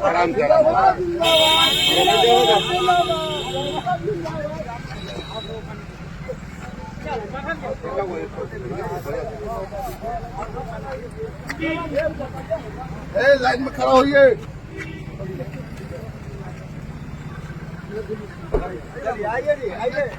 आराम से लाइन में खड़ा होइए। आइए।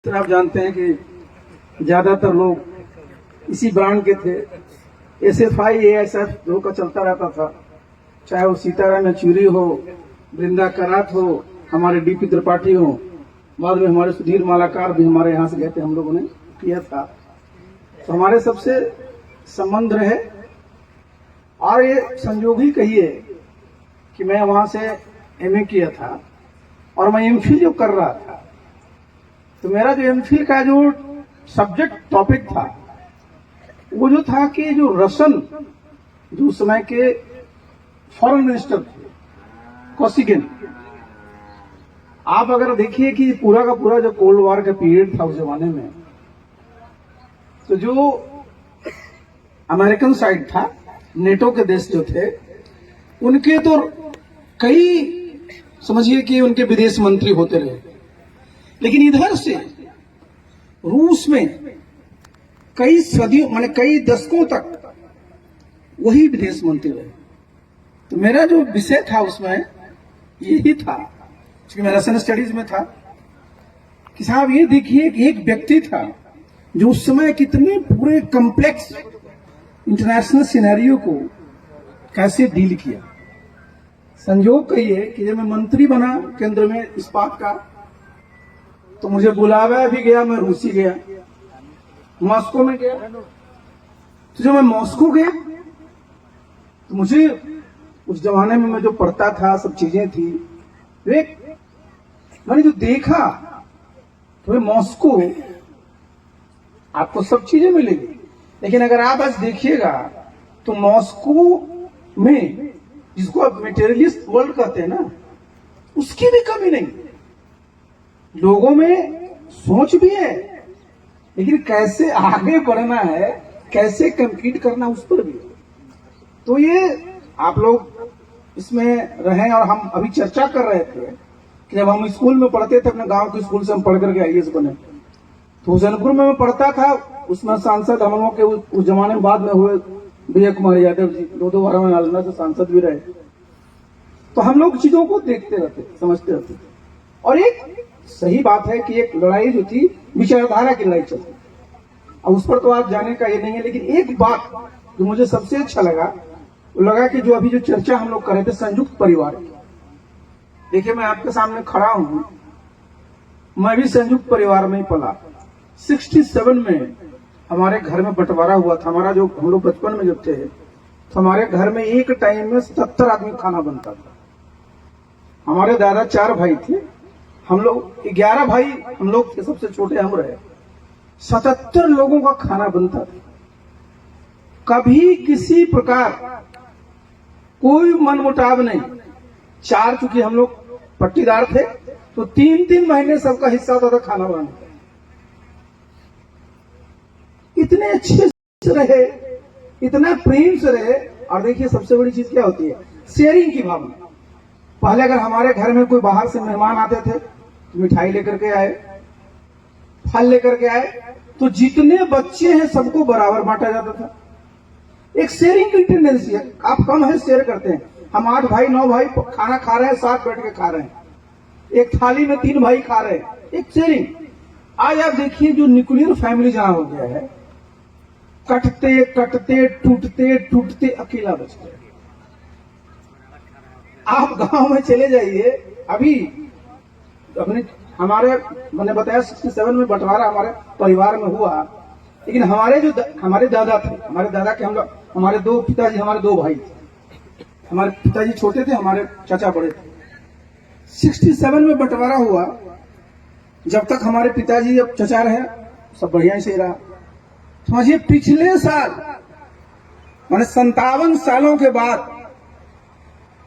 आप जानते हैं कि ज्यादातर लोग इसी ब्रांड के थे। SFI ASF दो का चलता रहता था, चाहे वो सीताराम येचुरी हो, वृंदा करात हो, हमारे DP त्रिपाठी हो, बाद में हमारे सुधीर मालाकार भी हमारे यहाँ से गए थे, हम लोगों ने किया था। तो हमारे सबसे संबंध रहे और ये संयोग ही कहिए कि मैं वहां से MA किया था और मैं MPhil जो कर रहा था, तो मेरा जो MPhil का जो सब्जेक्ट टॉपिक था वो जो था कि जो रसन, जो उस समय के फॉरेन मिनिस्टर थे कोसिगिन, आप अगर देखिए कि पूरा का पूरा जो कोल्ड वॉर का पीरियड था उस जमाने में, तो जो अमेरिकन साइड था, नेटो के देश जो थे, उनके तो कई समझिए कि उनके विदेश मंत्री होते रहे, लेकिन इधर से रूस में कई सदियों माने कई दशकों तक वही विदेश मंत्री रहे। तो मेरा जो विषय था उसमें यही था, क्योंकि मैं रशियन स्टडीज में था, कि साहब ये देखिए कि एक व्यक्ति था जो उस समय कितने पूरे कॉम्प्लेक्स इंटरनेशनल सिनेरियो को कैसे डील किया। संयोग कहिए कि जब मैं मंत्री बना केंद्र में इस्पात का, तो मुझे बुलावा भी गया, मैं रूसी गया, मॉस्को में गया। तो जब मैं मॉस्को गया तो मुझे उस जमाने में मैं जो पढ़ता था, सब चीजें थी, मैंने जो देखा, तो मॉस्को आपको सब चीजें मिलेगी, लेकिन अगर आप आज देखिएगा तो मॉस्को में जिसको आप मेटेरियलिस्ट वर्ल्ड कहते हैं ना, उसकी भी कमी नहीं। लोगों में सोच भी है, लेकिन कैसे आगे बढ़ना है, कैसे कम्पीट करना, उस पर भी। तो ये आप लोग इसमें रहें। और हम अभी चर्चा कर रहे थे कि जब हम स्कूल में पढ़ते थे, अपने गांव के स्कूल से हम पढ़ करके IAS बने, तो हुसैनपुर में मैं पढ़ता था, उसमें सांसद हम लोगों के उस जमाने में बाद में हुए विजय कुमार यादव जी, 2 बार में नालंदा से सांसद भी रहे। तो हम लोग चीजों को देखते रहते, समझते रहते। और एक सही बात है कि एक लड़ाई जो थी विचारधारा की लड़ाई चलती, अब उस पर तो आज जाने का ये नहीं है, लेकिन एक बात जो मुझे सबसे अच्छा लगा, वो लगा कि जो अभी जो चर्चा हम लोग कर रहे थे संयुक्त परिवार की। देखिए, मैं आपके सामने खड़ा हूं, मैं भी संयुक्त परिवार में ही पला। 67 में हमारे घर में बंटवारा हुआ था। हमारा जो हम लोग बचपन में जब थे, तो हमारे घर में एक टाइम में 77 आदमी खाना बनता था। हमारे दादा 4 भाई थे, हम लोग 11 भाई हम लोग थे, सबसे छोटे हम रहे। 77 लोगों का खाना बनता था। कभी किसी प्रकार कोई मनमुटाव नहीं। 4 चूंकि हम लोग पट्टीदार थे, तो 3-3 महीने सबका हिस्सा होता था खाना बनाने का। इतने अच्छे से रहे, इतना प्रेम से रहे। और देखिए, सबसे बड़ी चीज क्या होती है, शेयरिंग की भावना। पहले अगर हमारे घर में कोई बाहर से मेहमान आते थे, तो मिठाई लेकर के आए, फल लेकर के आए, तो जितने बच्चे हैं सबको बराबर बांटा जाता था। एक शेयरिंग की टेंडेंसी है। आप कम है शेयर करते हैं, हम 8 भाई 9 भाई खाना खा रहे हैं, साथ बैठ के खा रहे हैं, एक थाली में 3 भाई खा रहे हैं, एक शेयरिंग। आज आप देखिए जो न्यूक्लियर फैमिली जहां हो गया है, कटते कटते टूटते टूटते अकेला बच गया। आप गांव में चले जाइए, अभी अपने हमारे मैंने बताया 67 में बंटवारा हमारे परिवार में हुआ, लेकिन हमारे दादा थे, हमारे दादा के हम लोग, हमारे दो पिताजी, हमारे दो भाई थे। हमारे पिताजी छोटे थे, हमारे चाचा बड़े थे। 67 में बंटवारा हुआ, जब तक हमारे पिताजी अब चचा रहे सब बढ़िया से रहा। समझिए पिछले साल मैंने 57 सालों के बाद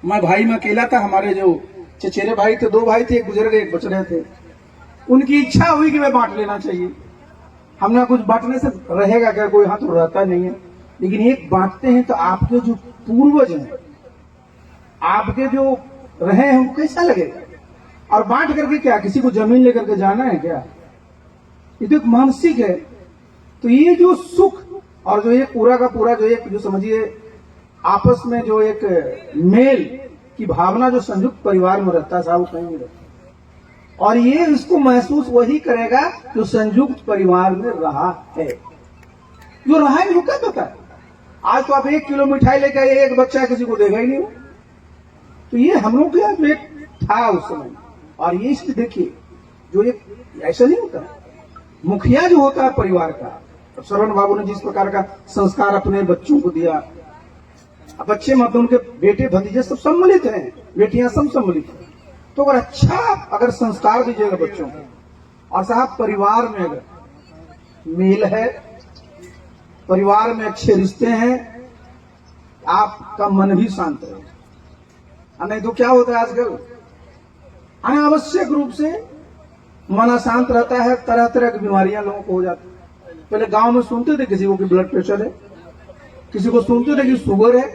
मैं भाई में अकेला था। हमारे जो चचेरे भाई थे, दो भाई थे, एक गुजर गए, एक बच रहे थे। उनकी इच्छा हुई कि मैं बांट लेना चाहिए। हमने कुछ बांटने से रहेगा क्या, कोई हाथ रहता नहीं है, लेकिन एक बांटते हैं तो आपके जो पूर्वज हैं, आपके जो रहे हैं, उनको कैसा लगेगा। और बांट करके क्या, किसी को जमीन लेकर के जाना है क्या? ये तो एक मानसिक है। तो ये जो सुख और जो एक पूरा का पूरा जो एक जो समझिए आपस में जो एक मेल की भावना जो संयुक्त परिवार में रहता है, वो कहीं नहीं रहता। और ये इसको महसूस वही करेगा जो संयुक्त परिवार में रहा है। जो रहा है वो क्या पता है। आज तो आप 1 किलो मिठाई लेकर आइए, एक बच्चा किसी को देगा ही नहीं। तो ये हम लोग का जो एक था उस समय। और ये इसलिए देखिए, जो एक ऐसा नहीं होता, मुखिया जो होता है परिवार का, शरण बाबू ने जिस प्रकार का संस्कार अपने बच्चों को दिया, बच्चे मतलब उनके बेटे भतीजे सब सम्मिलित हैं, बेटियां सब सम्मिलित हैं। तो अगर अच्छा अगर संस्कार दीजिएगा बच्चों को, और साहब परिवार में अगर मेल है, परिवार में अच्छे रिश्ते हैं, आपका मन भी शांत रहेगा। नहीं तो क्या होता है आजकल, अनावश्यक रूप से मन अशांत रहता है, तरह तरह की बीमारियां लोगों को हो जाती है। पहले गांव में सुनते थे किसी को कि ब्लड प्रेशर है, किसी को सुनते थे कि शुगर है।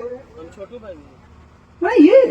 नहीं, ये